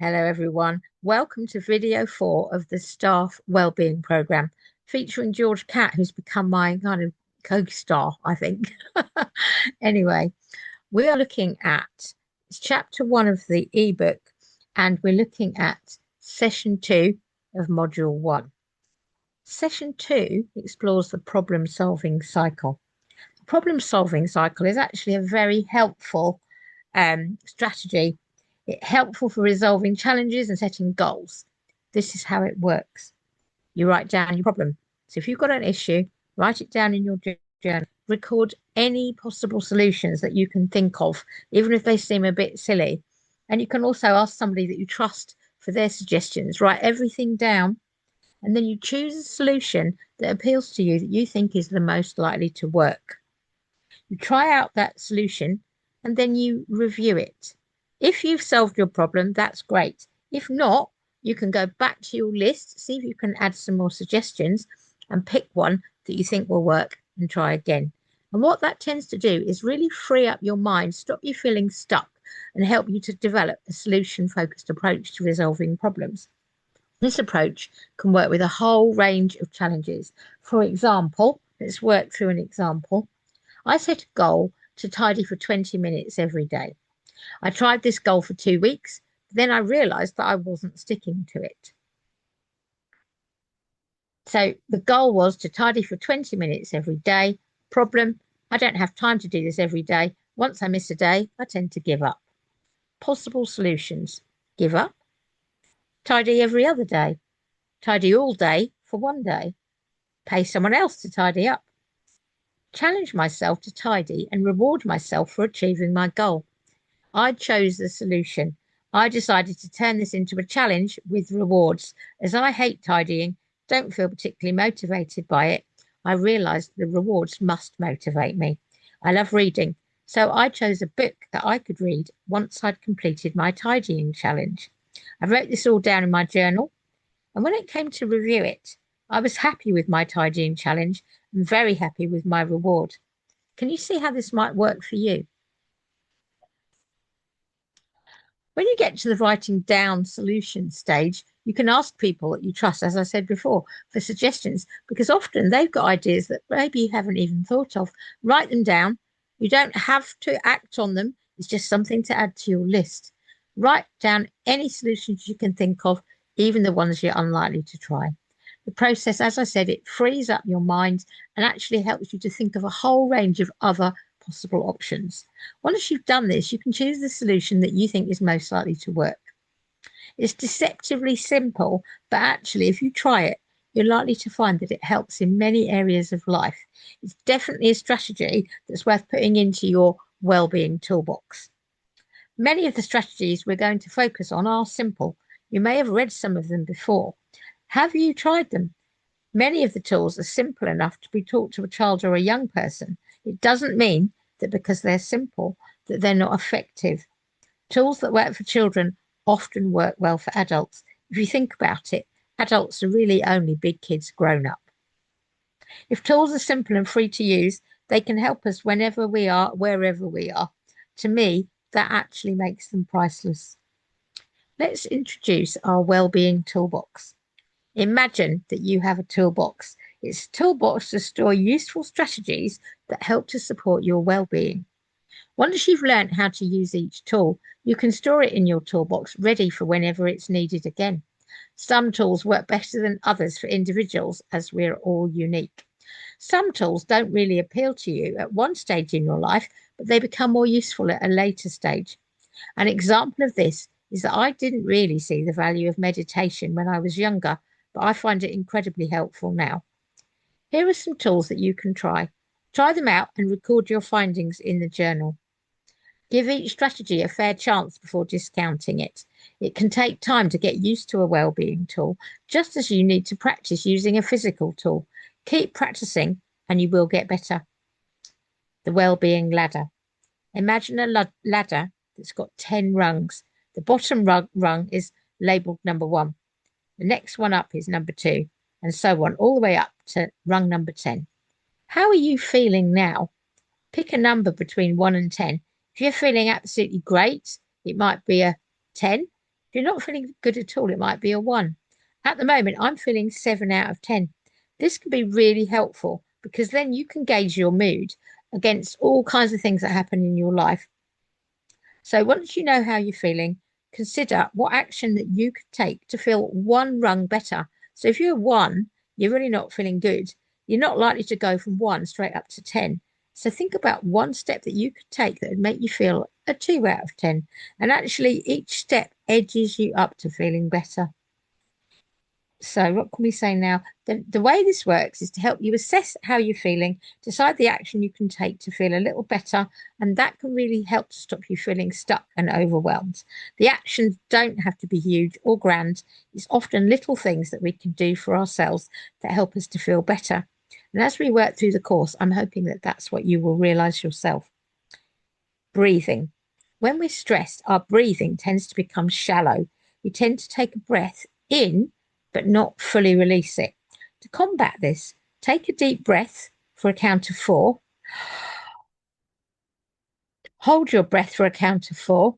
Hello, everyone. Welcome to video 4 of the Staff Wellbeing Programme, featuring George Catt, who's become my kind of co-star, I think. Anyway, we are looking at it's chapter 1 of the ebook, and we're looking at session 2 of module 1. Session 2 explores the problem-solving cycle. The problem-solving cycle is actually a very helpful strategy. It's helpful for resolving challenges and setting goals. This is how it works. You write down your problem. So if you've got an issue, write it down in your journal. Record any possible solutions that you can think of, even if they seem a bit silly. And you can also ask somebody that you trust for their suggestions. Write everything down, and then you choose a solution that appeals to you, that you think is the most likely to work. You try out that solution, and then you review it. If you've solved your problem, that's great. If not, you can go back to your list, see if you can add some more suggestions, and pick one that you think will work and try again. And what that tends to do is really free up your mind, stop you feeling stuck, and help you to develop a solution-focused approach to resolving problems. This approach can work with a whole range of challenges. For example, let's work through an example. I set a goal to tidy for 20 minutes every day. I tried this goal for 2 weeks, but then I realised that I wasn't sticking to it. So the goal was to tidy for 20 minutes every day. Problem, I don't have time to do this every day. Once I miss a day, I tend to give up. Possible solutions: give up, tidy every other day, tidy all day for 1 day, pay someone else to tidy up, challenge myself to tidy and reward myself for achieving my goal. I chose the solution. I decided to turn this into a challenge with rewards. As I hate tidying, don't feel particularly motivated by it, I realised the rewards must motivate me. I love reading, so I chose a book that I could read once I'd completed my tidying challenge. I wrote this all down in my journal, and when it came to review it, I was happy with my tidying challenge and very happy with my reward. Can you see how this might work for you? When you get to the writing down solution stage, you can ask people that you trust, as I said before, for suggestions, because often they've got ideas that maybe you haven't even thought of. Write them down. You don't have to act on them. It's just something to add to your list. Write down any solutions you can think of, even the ones you're unlikely to try. The process, as I said, it frees up your mind and actually helps you to think of a whole range of other possible options. Once you've done this, you can choose the solution that you think is most likely to work. It's deceptively simple, but actually, if you try it, you're likely to find that it helps in many areas of life. It's definitely a strategy that's worth putting into your wellbeing toolbox. Many of the strategies we're going to focus on are simple. You may have read some of them before. Have you tried them? Many of the tools are simple enough to be taught to a child or a young person. It doesn't mean that because they're simple, that they're not effective. Tools that work for children often work well for adults. If you think about it, adults are really only big kids grown up. If tools are simple and free to use, they can help us whenever we are, wherever we are. To me, that actually makes them priceless. Let's introduce our wellbeing toolbox. Imagine that you have a toolbox. It's a toolbox to store useful strategies that help to support your well-being. Once you've learned how to use each tool, you can store it in your toolbox ready for whenever it's needed again. Some tools work better than others for individuals, as we're all unique. Some tools don't really appeal to you at one stage in your life, but they become more useful at a later stage. An example of this is that I didn't really see the value of meditation when I was younger, but I find it incredibly helpful now. Here are some tools that you can try. Try them out and record your findings in the journal. Give each strategy a fair chance before discounting it. It can take time to get used to a wellbeing tool, just as you need to practice using a physical tool. Keep practicing and you will get better. The wellbeing ladder. Imagine a ladder that's got 10 rungs. The bottom rung is labelled number 1. The next one up is number 2, and so on, all the way up to rung number 10. How are you feeling now? Pick a number between 1 and 10. If you're feeling absolutely great, it might be a 10. If you're not feeling good at all, it might be a 1. At the moment, I'm feeling 7 out of 10. This can be really helpful because then you can gauge your mood against all kinds of things that happen in your life. So once you know how you're feeling, consider what action that you could take to feel one rung better. So if you're 1, you're really not feeling good. You're not likely to go from 1 straight up to 10. So think about one step that you could take that would make you feel a 2 out of 10. And actually, each step edges you up to feeling better. So what can we say now? The way this works is to help you assess how you're feeling, decide the action you can take to feel a little better, and that can really help to stop you feeling stuck and overwhelmed. The actions don't have to be huge or grand. It's often little things that we can do for ourselves that help us to feel better. And as we work through the course, I'm hoping that that's what you will realize yourself. Breathing. When we're stressed, our breathing tends to become shallow. We tend to take a breath in but not fully release it. To combat this, take a deep breath for a count of 4. Hold your breath for a count of 4.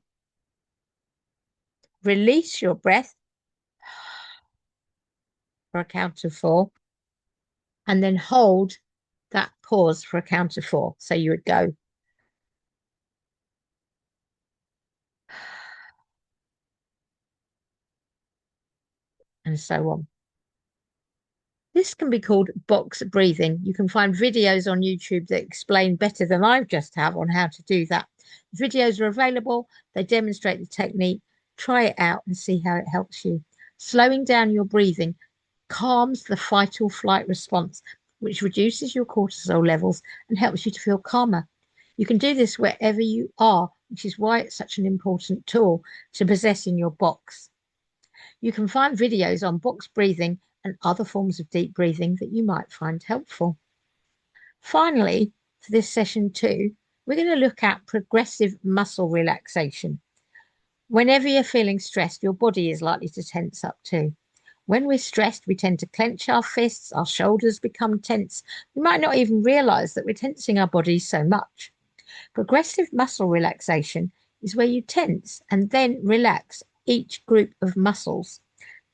Release your breath for a count of 4. And then hold that pause for a count of 4. So you would go. And so on. This can be called box breathing. You can find videos on YouTube that explain better than I just have on how to do that. The videos are available. They demonstrate the technique. Try it out and see how it helps you. Slowing down your breathing calms the fight or flight response, which reduces your cortisol levels and helps you to feel calmer. You can do this wherever you are, which is why it's such an important tool to possess in your box. You can find videos on box breathing and other forms of deep breathing that you might find helpful. Finally, for this session 2, we're going to look at progressive muscle relaxation. Whenever you're feeling stressed, your body is likely to tense up too. When we're stressed, we tend to clench our fists, our shoulders become tense. We might not even realize that we're tensing our bodies so much. Progressive muscle relaxation is where you tense and then relax each group of muscles.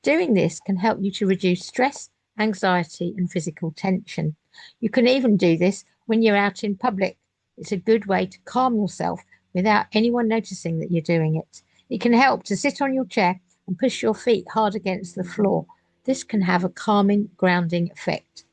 Doing this can help you to reduce stress, anxiety, and physical tension. You can even do this when you're out in public. It's a good way to calm yourself without anyone noticing that you're doing it. It can help to sit on your chair and push your feet hard against the floor. This can have a calming, grounding effect.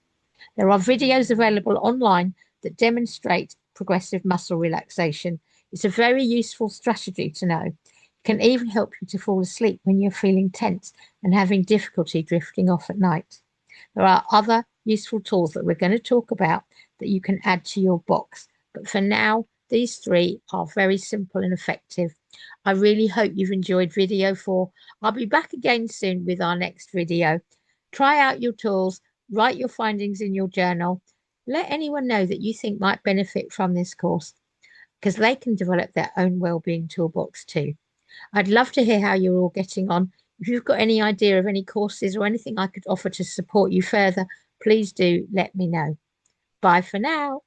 There are videos available online that demonstrate progressive muscle relaxation. It's a very useful strategy to know. It can even help you to fall asleep when you're feeling tense and having difficulty drifting off at night. There are other useful tools that we're going to talk about that you can add to your box. But for now, these 3 are very simple and effective. I really hope you've enjoyed video 4. I'll be back again soon with our next video. Try out your tools, write your findings in your journal. Let anyone know that you think might benefit from this course because they can develop their own wellbeing toolbox too. I'd love to hear how you're all getting on. If you've got any idea of any courses or anything I could offer to support you further, please do let me know. Bye for now.